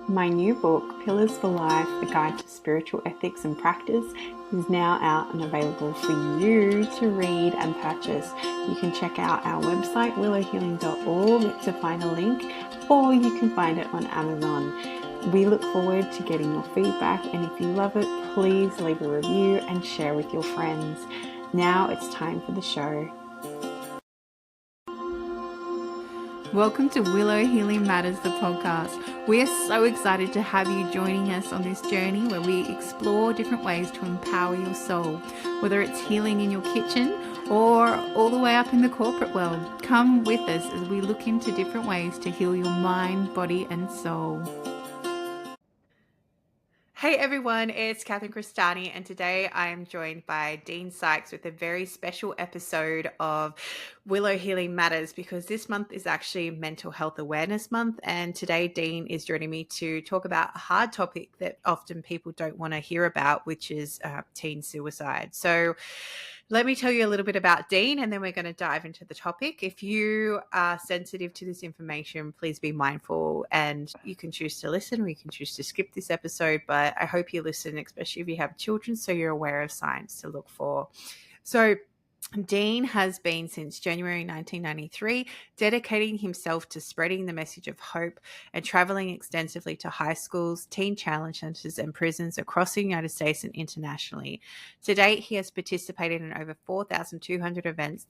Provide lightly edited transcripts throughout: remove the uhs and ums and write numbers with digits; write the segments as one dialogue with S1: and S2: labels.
S1: My new book, Pillars for Life, A Guide to Spiritual Ethics and Practice, is now out and available for you to read and purchase. You can check out our website, willowhealing.org, to find a link, or you can find it on Amazon. We look forward to getting your feedback, and if you love it, please leave a review and share with your friends. Now it's time for the show. Welcome to Willow Healing Matters, the podcast. We are so excited to have you joining us on this journey where we explore different ways to empower your soul, whether it's healing in your kitchen or all the way up in the corporate world. Come with us as we look into different ways to heal your mind, body, and soul. Hey everyone, it's Catherine Cristani, and today I am joined by Dean Sykes with a very special episode of Willow Healing Matters, because this month is actually Mental Health Awareness Month, and today Dean is joining me to talk about a hard topic that often people don't want to hear about, which is teen suicide. So let me tell you a little bit about Dean, and then we're going to dive into the topic. If you are sensitive to this information, please be mindful, and you can choose to listen or you can choose to skip this episode, but I hope you listen, especially if you have children, so you're aware of signs to look for. So Dean has been since January 1993 dedicating himself to spreading the message of hope and traveling extensively to high schools, teen challenge centers, and prisons across the United States and internationally. To date, he has participated in over 4,200 events,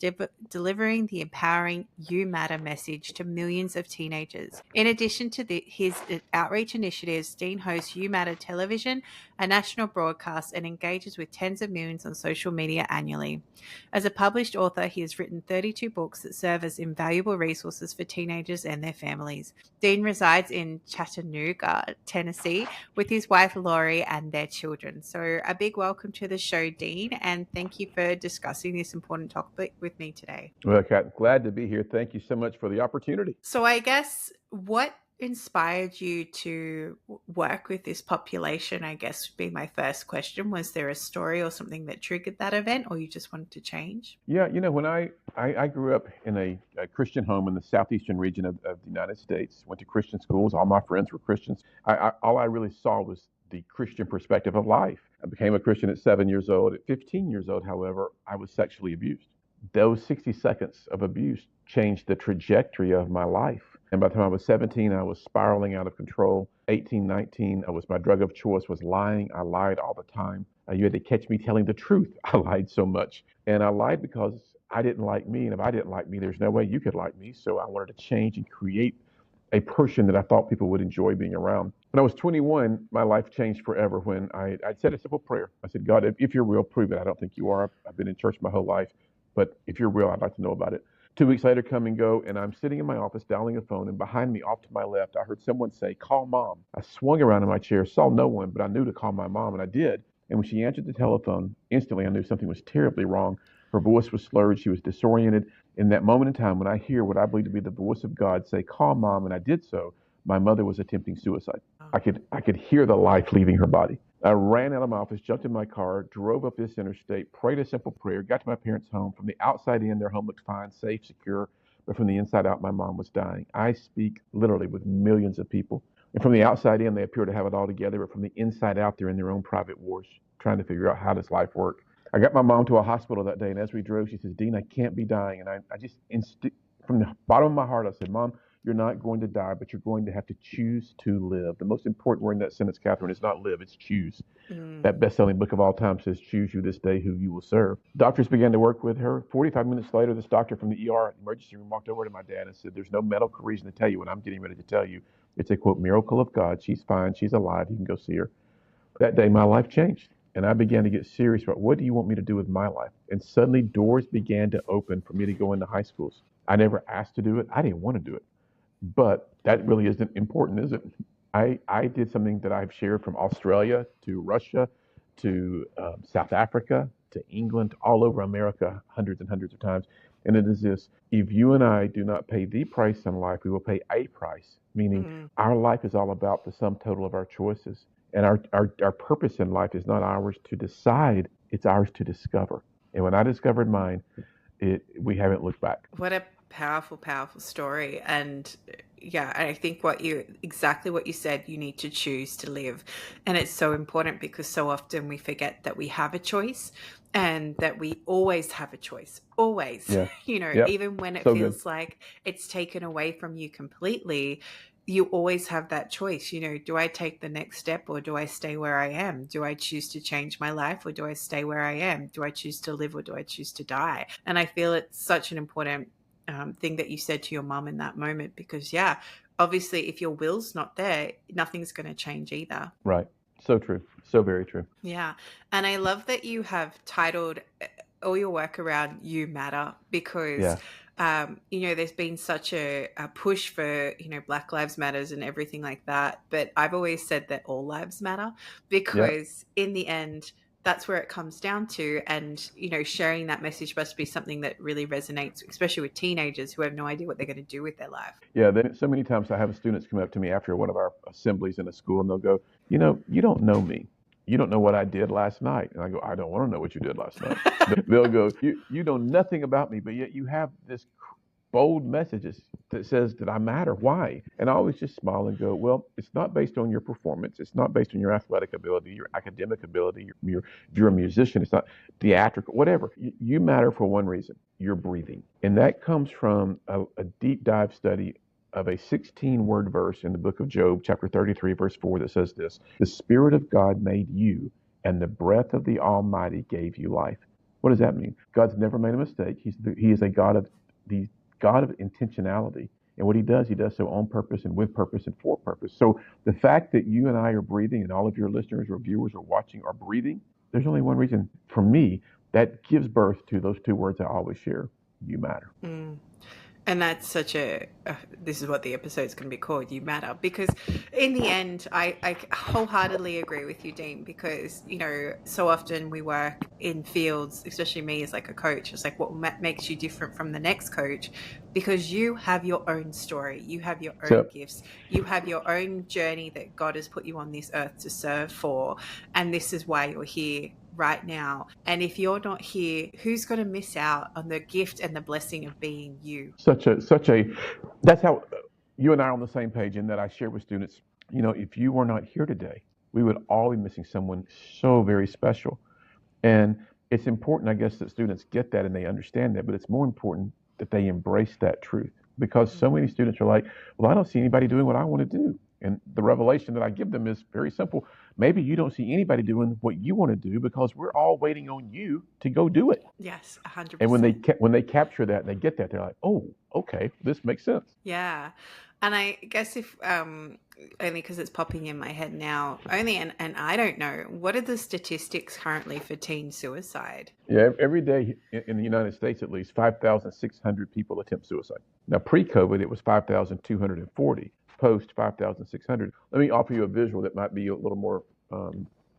S1: delivering the empowering You Matter message to millions of teenagers. In addition to his outreach initiatives, Dean hosts You Matter Television, a national broadcast, and engages with tens of millions on social media annually. As a published author, he has written 32 books that serve as invaluable resources for teenagers and their families. Dean resides in Chattanooga, Tennessee, with his wife Laurie and their children. So a big welcome to the show, Dean, and thank you for discussing this important topic with me today.
S2: Well, Kat, glad to be here. Thank you so much for the opportunity.
S1: So I guess what inspired you to work with this population, I guess, would be my first question. Was there a story or something that triggered that event, or you just wanted to change?
S2: Yeah, when I grew up in a Christian home in the southeastern region of the United States, went to Christian schools. All my friends were Christians. All I really saw was the Christian perspective of life. I became a Christian at 7 years old. At 15 years old, however, I was sexually abused. Those 60 seconds of abuse changed the trajectory of my life. And by the time I was 17, I was spiraling out of control. 18, 19, my drug of choice was lying. I lied all the time. You had to catch me telling the truth. I lied so much. And I lied because I didn't like me. And if I didn't like me, there's no way you could like me. So I wanted to change and create a person that I thought people would enjoy being around. When I was 21, my life changed forever when I said a simple prayer. I said, God, if you're real, prove it. I don't think you are. I've been in church my whole life. But if you're real, I'd like to know about it. 2 weeks later, come and go, and I'm sitting in my office dialing a phone, and behind me, off to my left, I heard someone say, call mom. I swung around in my chair, saw no one, but I knew to call my mom, and I did. And when she answered the telephone, instantly I knew something was terribly wrong. Her voice was slurred. She was disoriented. In that moment in time, when I hear what I believe to be the voice of God say, call mom, and I did so, my mother was attempting suicide. I could hear the life leaving her body. I ran out of my office, jumped in my car, drove up this interstate, prayed a simple prayer, got to my parents' home. From the outside in, their home looked fine, safe, secure. But from the inside out, my mom was dying. I speak literally with millions of people. And from the outside in, they appear to have it all together. But from the inside out, they're in their own private wars, trying to figure out how does life work. I got my mom to a hospital that day. And as we drove, she says, Dean, I can't be dying. And I just, from the bottom of my heart, I said, Mom, you're not going to die, but you're going to have to choose to live. The most important word in that sentence, Catherine, is not live, it's choose. That best-selling book of all time says, choose you this day who you will serve. Doctors began to work with her. 45 minutes later, this doctor from the ER emergency room walked over to my dad and said, there's no medical reason to tell you what I'm getting ready to tell you. It's a, quote, miracle of God. She's fine. She's alive. You can go see her. That day, my life changed. And I began to get serious about what do you want me to do with my life? And suddenly doors began to open for me to go into high schools. I never asked to do it. I didn't want to do it. But that really isn't important, is it? I did something that I've shared from Australia to Russia to South Africa to England, all over America, hundreds and hundreds of times. And it is this: if you and I do not pay the price in life, we will pay a price, meaning our life is all about the sum total of our choices. And our purpose in life is not ours to decide, it's ours to discover. And when I discovered mine, we haven't looked back.
S1: What a Powerful, powerful story. And yeah, I think exactly what you said, you need to choose to live. And it's so important because so often we forget that we have a choice and that we always have a choice. Always,
S2: Yeah. Yep.
S1: even when it
S2: So good.
S1: feels like it's taken away from you completely, you always have that choice. Do I take the next step or do I stay where I am? Do I choose to change my life or do I stay where I am? Do I choose to live or do I choose to die? And I feel it's such an important thing that you said to your mum in that moment, because yeah, obviously if your will's not there, nothing's going to change either.
S2: Right. So true. So very true.
S1: Yeah. And I love that you have titled all your work around You Matter, because
S2: Yeah.
S1: there's been such a push for Black Lives Matters and everything like that, but I've always said that all lives matter,
S2: Yeah.
S1: because in the end that's where it comes down to. And sharing that message must be something that really resonates, especially with teenagers who have no idea what they're going to do with their life.
S2: Yeah. Then so many times I have students come up to me after one of our assemblies in a school and they'll go, you don't know me. You don't know what I did last night. And I go, I don't want to know what you did last night. They'll go, you know nothing about me, but yet you have this bold messages that says that I matter. Why? And I always just smile and go, well, it's not based on your performance. It's not based on your athletic ability, your academic ability, if you're a musician, it's not theatrical, whatever. You matter for one reason. You're breathing. And that comes from a deep dive study of a 16-word verse in the book of Job, chapter 33, verse 4, that says this: the Spirit of God made you, and the breath of the Almighty gave you life. What does that mean? God's never made a mistake. He is a God of intentionality. And what he does so on purpose and with purpose and for purpose. So the fact that you and I are breathing and all of your listeners or viewers or watching are breathing, there's only one reason for me that gives birth to those two words I always share: you matter.
S1: And that's such this is what the episode's going to be called, You Matter, because in the end, I wholeheartedly agree with you, Dean, because, so often we work in fields, especially me as like a coach, it's like what makes you different from the next coach, because you have your own story, you have your own gifts, you have your own journey that God has put you on this earth to serve for. And this is why you're here right now. And if you're not here, who's going to miss out on the gift and the blessing of being you?
S2: That's how you and I are on the same page, in that I share with students, if you were not here today, we would all be missing someone so very special. And it's important, I guess, that students get that and they understand that, but it's more important that they embrace that truth, because so many students are like, well, I don't see anybody doing what I want to do. And the revelation that I give them is very simple. Maybe you don't see anybody doing what you want to do because we're all waiting on you to go do it.
S1: Yes, 100%.
S2: And when they capture that and they get that, they're like, oh, okay, this makes sense.
S1: Yeah. And I guess if only because it's popping in my head now, and I don't know, what are the statistics currently for teen suicide?
S2: Yeah, every day in the United States, at least 5,600 people attempt suicide. Now, pre-COVID, it was 5,240. Post 5,600. Let me offer you a visual that might be a little more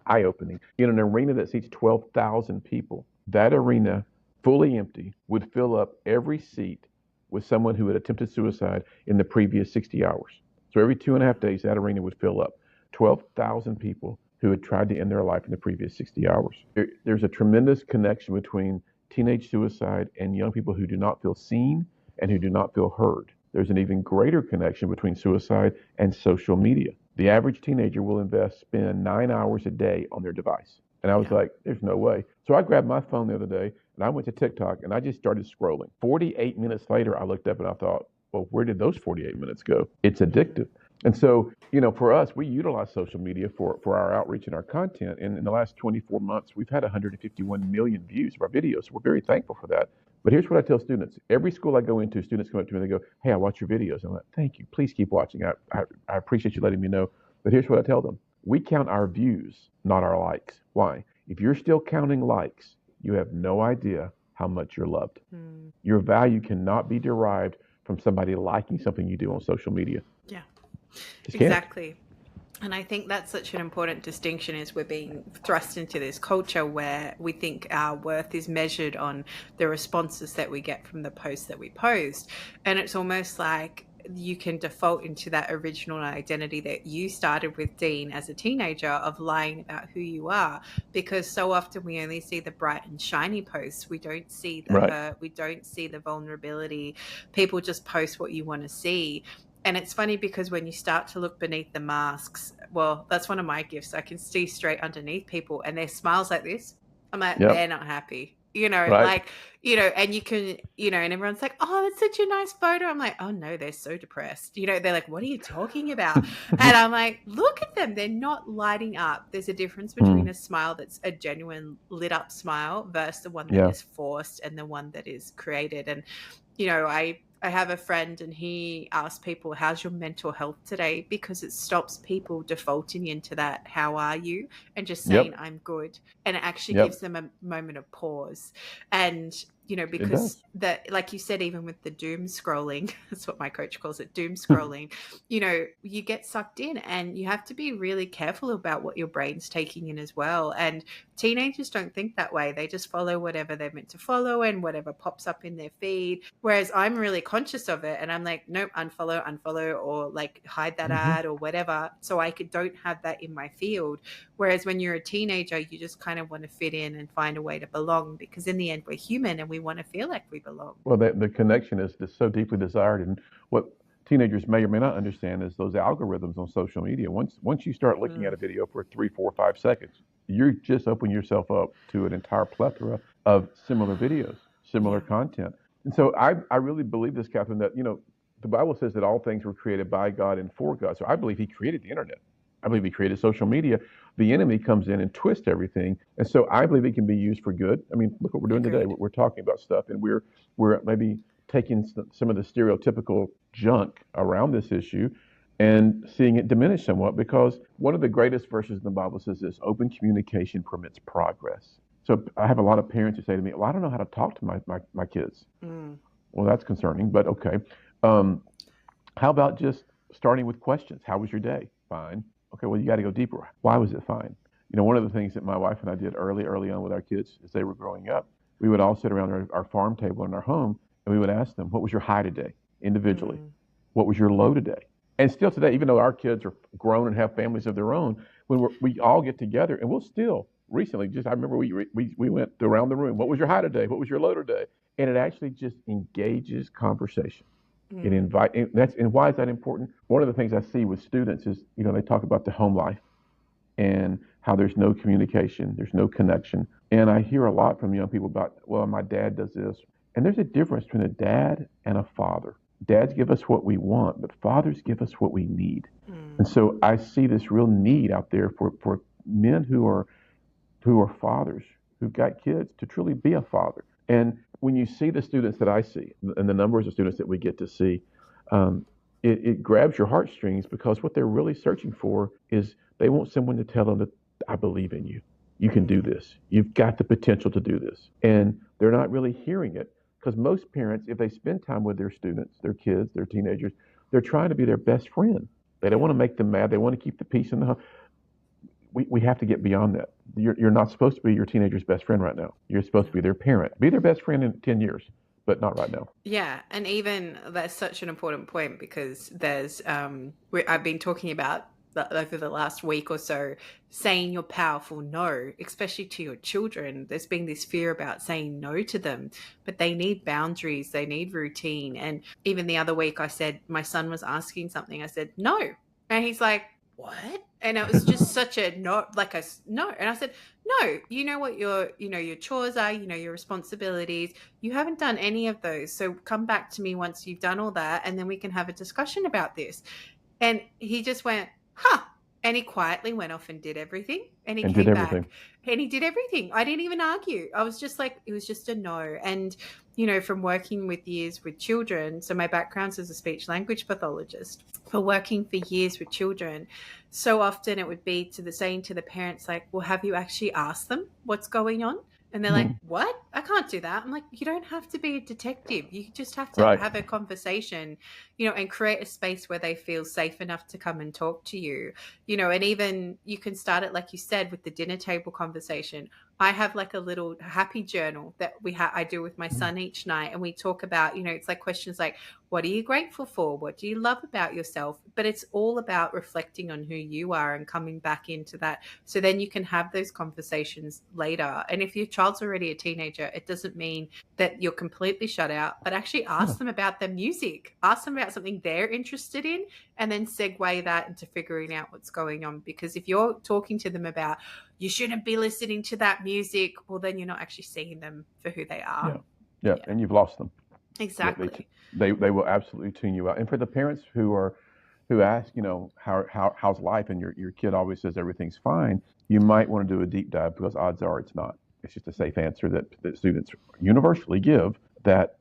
S2: eye-opening. In an arena that seats 12,000 people, that arena, fully empty, would fill up every seat with someone who had attempted suicide in the previous 60 hours. So every 2.5 days, that arena would fill up 12,000 people who had tried to end their life in the previous 60 hours. There's a tremendous connection between teenage suicide and young people who do not feel seen and who do not feel heard. There's an even greater connection between suicide and social media. The average teenager will spend 9 hours a day on their device. And I was like, there's no way. So I grabbed my phone the other day and I went to TikTok and I just started scrolling. 48 minutes later, I looked up and I thought, well, where did those 48 minutes go? It's addictive. And so, for us, we utilize social media for our outreach and our content. And in the last 24 months, we've had 151 million views of our videos. So we're very thankful for that. But here's what I tell students. Every school I go into, students come up to me and they go, hey, I watch your videos. I'm like, thank you. Please keep watching. I appreciate you letting me know. But here's what I tell them. We count our views, not our likes. Why? If you're still counting likes, you have no idea how much you're loved. Your value cannot be derived from somebody liking something you do on social media.
S1: Yeah, exactly. And I think that's such an important distinction, is we're being thrust into this culture where we think our worth is measured on the responses that we get from the posts that we post. And it's almost like you can default into that original identity that you started with, Dean, as a teenager, of lying about who you are, because so often we only see the bright and shiny posts. We don't see the
S2: Right.
S1: hurt, we don't see the vulnerability. People just post what you want to see. And it's funny because when you start to look beneath the masks, well, that's one of my gifts. I can see straight underneath people and their smiles like this. I'm like,
S2: Yep.
S1: they're not happy. You know,
S2: Right.
S1: like, and you can, and everyone's like, oh, that's such a nice photo. I'm like, oh no, they're so depressed. They're like, what are you talking about? And I'm like, look at them. They're not lighting up. There's a difference between
S2: Mm.
S1: a smile that's a genuine lit up smile versus the one that
S2: Yeah.
S1: is forced and the one that is created. And, I have a friend and he asked people, how's your mental health today? Because it stops people defaulting into that, how are you? And just saying,
S2: Yep.
S1: I'm good. And it actually gives
S2: Yep.
S1: them a moment of pause. And,
S2: It
S1: because
S2: does.
S1: that, like you said, even with the doom scrolling, that's what my coach calls it, doom scrolling, you get sucked in and you have to be really careful about what your brain's taking in as well. And teenagers don't think that way. They just follow whatever they're meant to follow and whatever pops up in their feed. Whereas I'm really conscious of it and I'm like, nope, unfollow, or like hide that
S2: Hmm.
S1: ad or whatever. So don't have that in my field. Whereas when you're a teenager, you just kind of want to fit in and find a way to belong, because in the end, we're human and we want to feel like we belong.
S2: Well, the connection is just so deeply desired, and what teenagers may or may not understand is those algorithms on social media. Once you start looking at
S1: Mm,
S2: a video for 3, 4, 5 seconds, you're just opening yourself up to an entire plethora of similar videos, similar
S1: yeah.
S2: content. And so I really believe this, Catherine, that the Bible says that all things were created by God and for God. So I believe He created the internet. I believe He created social media. The enemy comes in and twists everything, and so I believe it can be used for good. I mean, look what we're doing today.
S1: Agreed.
S2: We're talking about stuff, and we're maybe taking some of the stereotypical junk around this issue and seeing it diminish somewhat, because one of the greatest verses in the Bible says this: open communication permits progress. So I have a lot of parents who say to me, well, I don't know how to talk to my kids.
S1: Mm,
S2: Well, that's concerning, but okay. Um, how about just starting with questions? How was your day? Fine. Okay, well, you got to go deeper. Why was it fine? One of the things that my wife and I did early on with our kids as they were growing up, we would all sit around our farm table in our home and we would ask them, what was your high today individually?
S1: mm,
S2: What was your low today? And still today, even though our kids are grown and have families of their own, when we all get together and we'll still recently, just I remember we went around the room. What was your high today? What was your low today? And it actually just engages conversation.
S1: mm,
S2: And why is that important? One of the things I see with students is, they talk about the home life and how there's no communication, there's no connection. And I hear a lot from young people about, well, my dad does this. And there's a difference between a dad and a father. Dads give us what we want, but fathers give us what we need.
S1: mm.
S2: And so I see this real need out there for men who are fathers, who've got kids, to truly be a father. And when you see the students that I see and the numbers of students that we get to see, um, it grabs your heartstrings, because what they're really searching for is they want someone to tell them that I believe in you. You can do
S1: Mm.
S2: this. You've got the potential to do this. And they're not really hearing it, because most parents, if they spend time with their students, their kids, their teenagers, they're trying to be their best friend. They don't
S1: Yeah.
S2: want to make them mad. They want to keep the peace in the home. We have to get beyond that. You're not supposed to be your teenager's best friend right now. You're supposed to be their parent. Be their best friend in 10 years, but not right now.
S1: Yeah, and even that's such an important point, because there's I've been talking about over the last week or so, saying your powerful no, especially to your children. There's been this fear about saying no to them, but they need boundaries, they need routine. And even the other week, I said my son was asking something. I said no, and he's like, "What?" And it was just such a no, like a no. And I said, "No, you know what your chores are, your responsibilities. You haven't done any of those. So come back to me once you've done all that, and then we can have a discussion about this." And he just went, huh. And he quietly went off and did everything. And he
S2: And did
S1: came
S2: everything.
S1: back and he did everything. I didn't even argue. I was just like, it was just a no. And, from working with years with children, so my background's as a speech language pathologist, for working for years with children, so often it would be saying to the parents, like, well, have you actually asked them what's going on? And they're like,
S2: Mhm.
S1: what? I can't do that. I'm like, you don't have to be a detective. You just have to
S2: Right.
S1: have a conversation, and create a space where they feel safe enough to come and talk to you, and even you can start it, like you said, with the dinner table conversation. I have like a little happy journal that I do with my
S2: Mm.
S1: son each night, and we talk about, it's like questions like, what are you grateful for? What do you love about yourself? But it's all about reflecting on who you are and coming back into that. So then you can have those conversations later. And if your child's already a teenager, it doesn't mean that you're completely shut out, but actually ask
S2: No.
S1: them about their music, ask them about something they're interested in, and then segue that into figuring out what's going on. Because if you're talking to them about, you shouldn't be listening to that music, well, then you're not actually seeing them for who they are.
S2: Yeah. Yeah.
S1: Yeah,
S2: And you've lost them.
S1: exactly.
S2: They will absolutely tune you out. And for the parents who ask, how's life, and your kid always says everything's fine, you might want to do a deep dive, because odds are it's not. It's just a safe answer that students universally give, that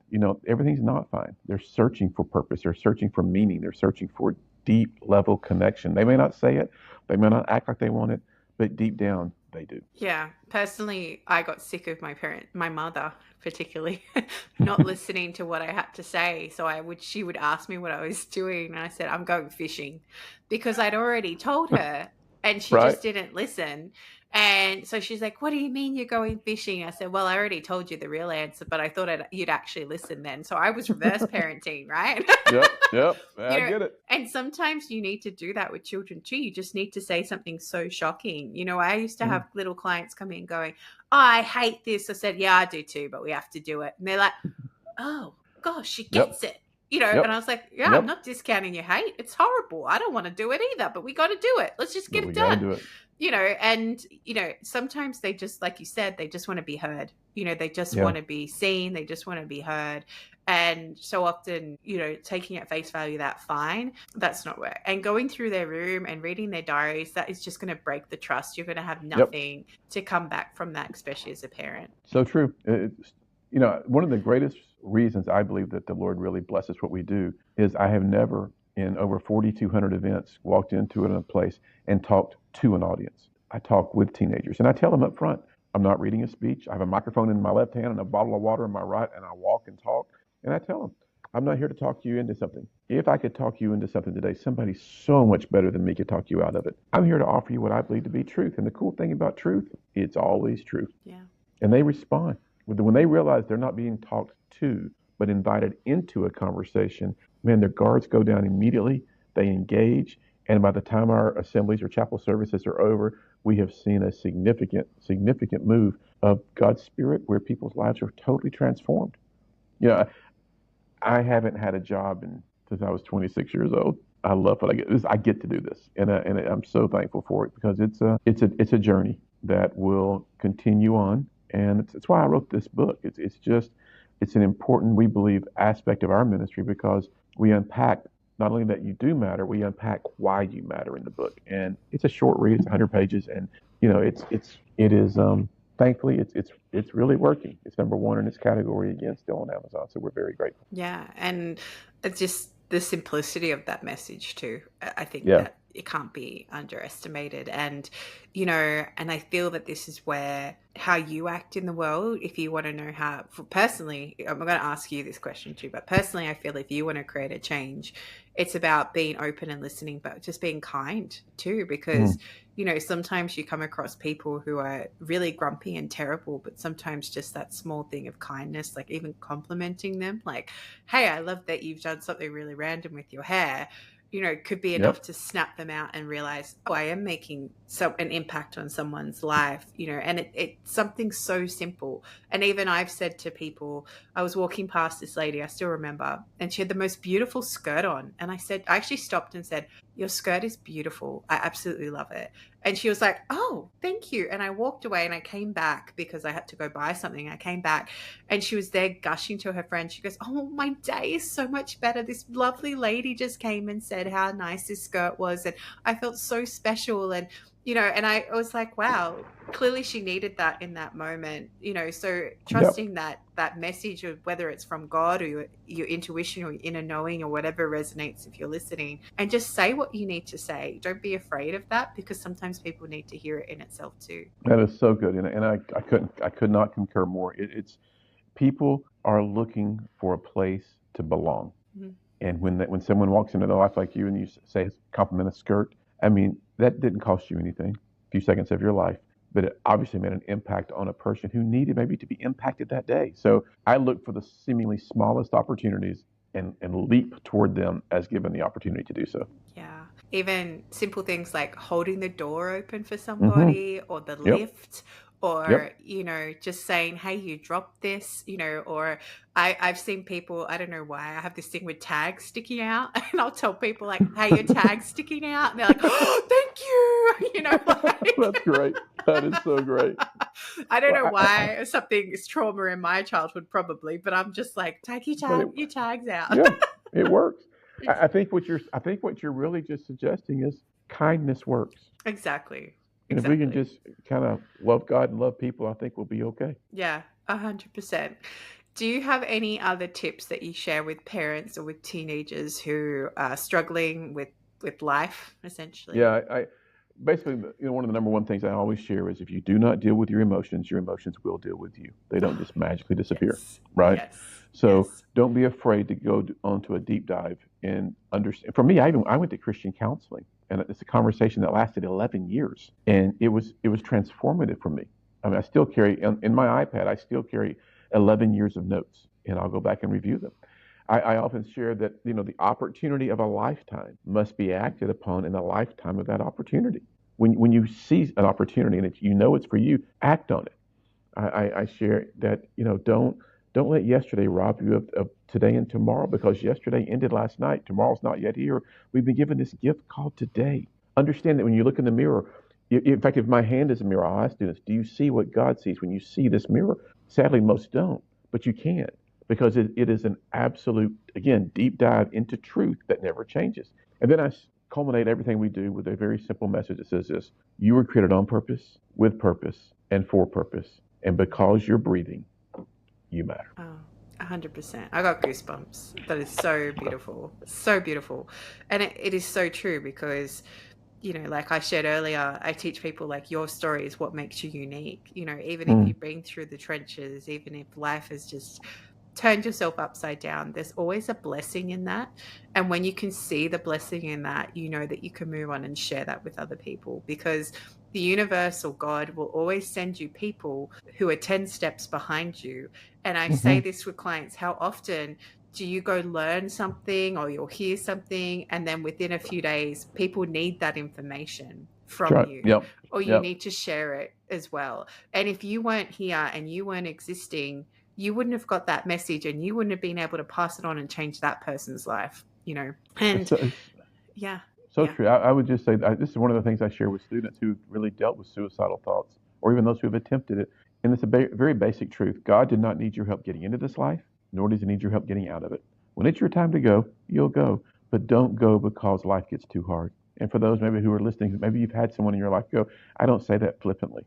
S2: everything's not fine. They're searching for purpose. They're searching for meaning. They're searching for deep level connection. They may not say it. They may not act like they want it, but deep down they do.
S1: Yeah, personally, I got sick of my mother particularly, not listening to what I had to say. So she would ask me what I was doing, and I said, I'm going fishing, because I'd already told her, and she
S2: Right?
S1: just didn't listen. And so she's like, what do you mean you're going fishing? I said, well, I already told you the real answer, but I thought you'd actually listen then. So I was reverse parenting, right?
S2: Yep. Yep.
S1: you
S2: I
S1: know,
S2: get it.
S1: and sometimes you need to do that with children too. You just need to say something so shocking. I used to
S2: Mm.
S1: have little clients come in going, oh, I hate this. I said, yeah, I do too, but we have to do it. And they're like, oh, gosh, she
S2: Yep.
S1: gets it. And
S2: Yep.
S1: I was like, yeah, I'm
S2: Yep.
S1: not discounting your hate. It's horrible. I don't want to do it either, but we got to do it. Let's just
S2: But
S1: get
S2: we
S1: it
S2: got to
S1: done.
S2: do it.
S1: And sometimes they just, like you said, they just want to be heard. They just
S2: Yeah.
S1: want to be seen. They just want to be heard. And so often, taking at face value that fine, that's not work. And going through their room and reading their diaries, that is just going to break the trust. You're going to have
S2: Yep.
S1: nothing to come back from that, especially as a parent.
S2: So true. One of the greatest reasons I believe that the Lord really blesses what we do is I have never, in over 4,200 events, walked into a place and talked to an audience. I talk with teenagers, and I tell them up front, I'm not reading a speech. I have a microphone in my left hand and a bottle of water in my right, and I walk and talk. And I tell them, I'm not here to talk you into something. If I could talk you into something today, somebody so much better than me could talk you out of it. I'm here to offer you what I believe to be truth. And the cool thing about truth, it's always truth.
S1: Yeah.
S2: And they respond. When they realize they're not being talked to, but invited into a conversation, man, their guards go down immediately. They engage. And by the time our assemblies or chapel services are over, we have seen a significant move of God's Spirit where people's lives are totally transformed. I haven't had a job since I was 26 years old. I love what I get. I get to do this, and I'm so thankful for it, because it's a journey that will continue on, and it's why I wrote this book. It's an important, we believe, aspect of our ministry, because we unpack not only that you do matter, we unpack why you matter in the book, and it's a short read. It's 100 pages, and it is. Thankfully, it's really working. It's number one in its category again, still on Amazon. So we're very grateful.
S1: Yeah, and it's just the simplicity of that message too. I think
S2: Yeah.
S1: that it can't be underestimated. And and I feel that this is where how you act in the world, if you want to know how, personally, I'm going to ask you this question too, but personally, I feel if you want to create a change, it's about being open and listening, but just being kind too, because sometimes you come across people who are really grumpy and terrible, but sometimes just that small thing of kindness, like even complimenting them, like, hey, I love that you've done something really random with your hair, could be enough
S2: Yep.
S1: to snap them out and realize, oh, I am making an impact on someone's life, and it's something so simple. And even I've said to people, I was walking past this lady, I still remember, and she had the most beautiful skirt on. And I actually stopped and said, your skirt is beautiful. I absolutely love it. And she was like, oh, thank you. And I walked away and I came back because I had to go buy something. I came back and she was there gushing to her friend. She goes, oh, my day is so much better. This lovely lady just came and said how nice this skirt was. And I felt so special. And and I was like, wow, clearly she needed that in that moment, so trusting that message of whether it's from God or your intuition or your inner knowing or whatever resonates if you're listening, and just say what you need to say. Don't be afraid of that, because sometimes people need to hear it in itself too.
S2: That is so good, and I could not concur more. It's people are looking for a place to belong,
S1: Mm-hmm.
S2: and when someone walks into their life like you and you say compliment a skirt, I mean that didn't cost you anything, a few seconds of your life, but it obviously made an impact on a person who needed maybe to be impacted that day. So I look for the seemingly smallest opportunities and leap toward them as given the opportunity to do so.
S1: Yeah. Even simple things like holding the door open for
S2: Hmm.
S1: somebody or the
S2: Yep.
S1: lift or,
S2: Yep.
S1: just saying, hey, you dropped this, or I've seen people, I don't know why, I have this thing with tags sticking out and I'll tell people like, hey, your tag's sticking out. And they're like, oh, thank you.
S2: That's great. That is so great.
S1: I don't
S2: Well,
S1: know why something is trauma in my childhood probably, but I'm just like, take
S2: but
S1: your tags out.
S2: yeah, it works. I think what you're really just suggesting is kindness works.
S1: Exactly.
S2: And if we can
S1: Exactly.
S2: just kind of love God and love people, I think we'll be okay.
S1: Yeah, 100%. Do you have any other tips that you share with parents or with teenagers who are struggling with life, essentially?
S2: Yeah, I basically, one of the number one things I always share is if you do not deal with your emotions will deal with you. They don't
S1: Oh,
S2: just magically disappear,
S1: yes.
S2: right?
S1: Yes.
S2: So
S1: Yes.
S2: don't be afraid to go onto a deep dive and understand. For me, I went to Christian counseling, and it's a conversation that lasted 11 years, and it was transformative for me. I mean, I still carry in my iPad, I still carry 11 years of notes, and I'll go back and review them. I often share that the opportunity of a lifetime must be acted upon in a lifetime of that opportunity. When you see an opportunity and it's for you, act on it. I share that don't let yesterday rob you of today and tomorrow because yesterday ended last night. Tomorrow's not yet here. We've been given this gift called today. Understand that when you look in the mirror, in fact, if my hand is a mirror, I'll ask students, do you see what God sees when you see this mirror? Sadly, most don't, but you can because it is an absolute, again, deep dive into truth that never changes. And then I culminate everything we do with a very simple message that says this: you were created on purpose, with purpose, and for purpose. And because you're breathing, you matter.
S1: Oh, 100%. I got goosebumps. That is so
S2: Okay.
S1: beautiful. So beautiful. And it is so true because, like I shared earlier, I teach people like your story is what makes you unique. Even if
S2: Mm,
S1: you've been through the trenches, even if life has just turned yourself upside down, there's always a blessing in that. And when you can see the blessing in that, you know that you can move on and share that with other people because the universe or God will always send you people who are 10 steps behind you. And I say
S2: hmm
S1: this with clients: how often do you go learn something or you'll hear something, and then within a few days, people need that information
S2: That's
S1: from
S2: right.
S1: you,
S2: Yep.
S1: or you
S2: Yep.
S1: need to share it as well? And if you weren't here and you weren't existing, you wouldn't have got that message and you wouldn't have been able to pass it on and change that person's life. And
S2: It's
S1: yeah,
S2: so
S1: yeah.
S2: true. I would just say this is one of the things I share with students who really dealt with suicidal thoughts, or even those who have attempted it. And it's a very basic truth. God did not need your help getting into this life, nor does He need your help getting out of it. When it's your time to go, you'll go, but don't go because life gets too hard. And for those maybe who are listening, maybe you've had someone in your life go. I don't say that flippantly.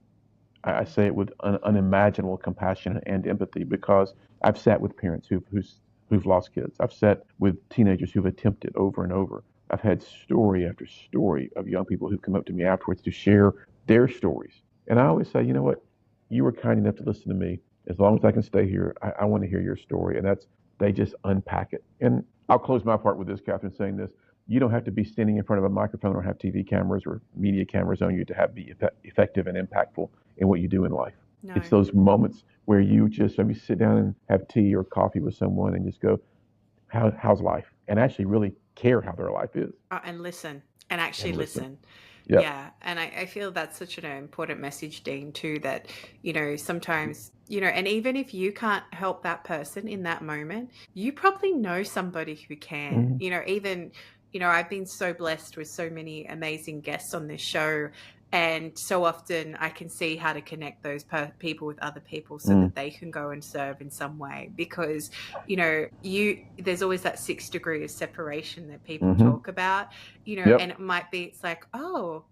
S2: I
S1: Mm,
S2: say it with unimaginable compassion and empathy because I've sat with parents who've lost kids. I've sat with teenagers who've attempted over and over. I've had story after story of young people who've come up to me afterwards to share their stories. And I always say, you know what? You were kind enough to listen to me. As long as I can stay here, I want to hear your story. And they just unpack it. And I'll close my part with this, Catherine, saying this. You don't have to be standing in front of a microphone or have TV cameras or media cameras on you to be effective and impactful in what you do in life. It's
S1: no.
S2: those moments where you just maybe sit down and have tea or coffee with someone and just go, how's life? And actually really care how their life is
S1: And listen, and actually
S2: and listen.
S1: listen.
S2: Yep.
S1: Yeah. And I feel that's such an important message, Dean, too, that, sometimes, and even if you can't help that person in that moment, you probably know somebody who can,
S2: Mm-hmm.
S1: even, I've been so blessed with so many amazing guests on this show. And so often I can see how to connect those people with other people so
S2: Mm,
S1: that they can go and serve in some way because there's always that 6 degree of separation that people
S2: mm-hmm.
S1: talk about, and
S2: Yep.
S1: it might be, it's like, oh,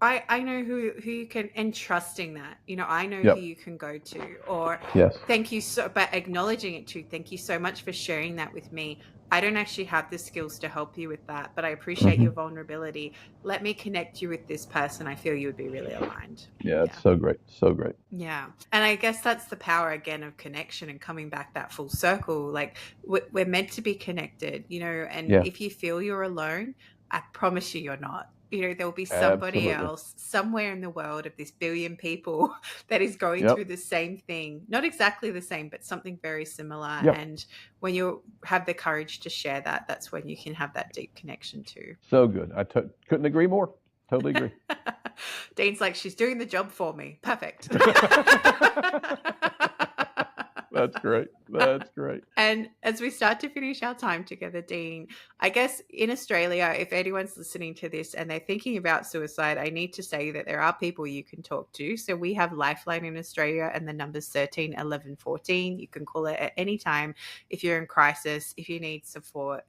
S1: I know who you can, and trusting that, I know who
S2: Yep.
S1: you can go to, or
S2: Yes.
S1: thank you so, but acknowledging it too. Thank you so much for sharing that with me. I don't actually have the skills to help you with that, but I appreciate
S2: Mm-hmm.
S1: your vulnerability. Let me connect you with this person. I feel you would be really aligned.
S2: Yeah, it's
S1: Yeah.
S2: so great. So great.
S1: Yeah. And I guess that's the power again of connection and coming back that full circle. Like we're meant to be connected, and
S2: Yeah.
S1: if you feel you're alone, I promise you're not. there'll be somebody
S2: Absolutely.
S1: else somewhere in the world of this billion people that is going
S2: Yep.
S1: through the same thing, not exactly the same, but something very similar.
S2: Yep.
S1: And when you have the courage to share that, that's when you can have that deep connection too.
S2: So good. Couldn't agree more. Totally agree.
S1: Dean's like, she's doing the job for me. Perfect.
S2: That's great. That's great.
S1: And as we start to finish our time together, Dean, I guess in Australia, if anyone's listening to this and they're thinking about suicide, I need to say that there are people you can talk to. So we have Lifeline in Australia, and the number's 13 11 14. You can call it at any time if you're in crisis, if you need support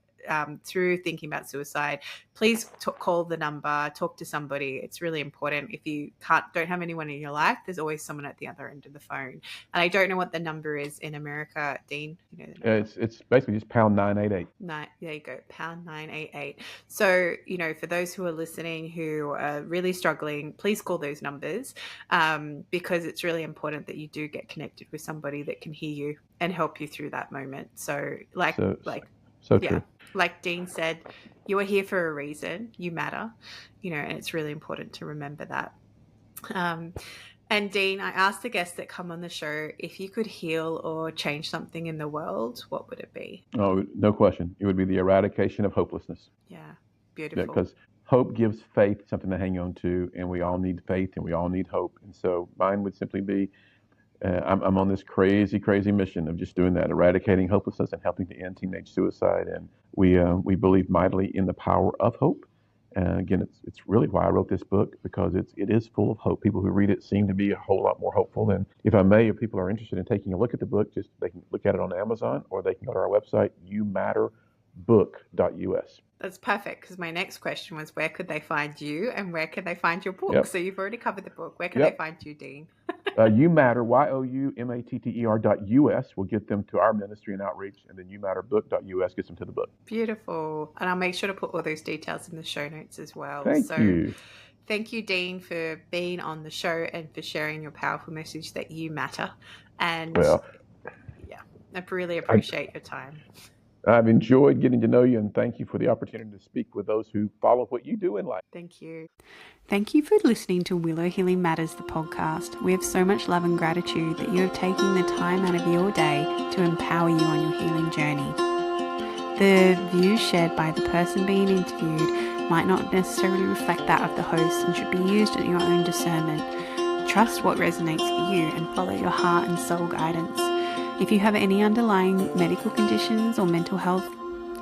S1: through thinking about suicide. Please call the number, talk to somebody. It's really important. If you don't have anyone in your life, there's always someone at the other end of the phone. And I don't know what the number is in America, Dean. You know the number?
S2: It's basically just pound 988.
S1: There you go, pound 988. So, for those who are listening who are really struggling, please call those numbers because it's really important that you do get connected with somebody that can hear you and help you through that moment. So,
S2: So true.
S1: Like Dean said, you are here for a reason. You matter, and it's really important to remember that. And Dean, I asked the guests that come on the show, if you could heal or change something in the world, what would it be?
S2: Oh, no question. It would be the eradication of hopelessness.
S1: Yeah, beautiful.
S2: Because hope gives faith something to hang on to, and we all need faith and we all need hope. And so mine would simply be, I'm on this crazy mission of just doing that, eradicating hopelessness and helping to end teenage suicide. And we believe mightily in the power of hope. Again, it's really why I wrote this book, because it is full of hope. People who read it seem to be a whole lot more hopeful. And if I may, if people are interested in taking a look at the book, they can look at it on Amazon, or they can go to our website, youmatterbook.us.
S1: That's perfect, because my next question was, where could they find you and where could they find your book?
S2: Yep.
S1: So you've already covered the book. Where can they find you, Dean?
S2: YouMatter, youmatter.us will get them to our ministry and outreach, and then youmatterbook.us gets them to the book.
S1: Beautiful. And I'll make sure to put all those details in the show notes as well.
S2: Thank you.
S1: Thank you, Dean, for being on the show and for sharing your powerful message that you matter. And I really appreciate your time.
S2: I've enjoyed getting to know you, and thank you for the opportunity to speak with those who follow what you do in life.
S1: Thank you. Thank you for listening to Willow Healing Matters, the podcast. We have so much love and gratitude that you have taken the time out of your day to empower you on your healing journey. The views shared by the person being interviewed might not necessarily reflect that of the host and should be used at your own discernment. Trust what resonates for you and follow your heart and soul guidance. If you have any underlying medical conditions or mental health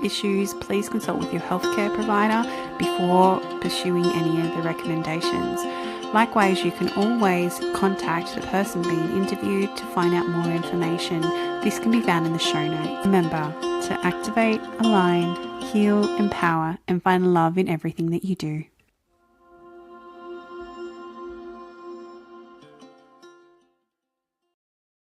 S1: issues, please consult with your healthcare provider before pursuing any of the recommendations. Likewise, you can always contact the person being interviewed to find out more information. This can be found in the show notes. Remember to activate, align, heal, empower, and find love in everything that you do.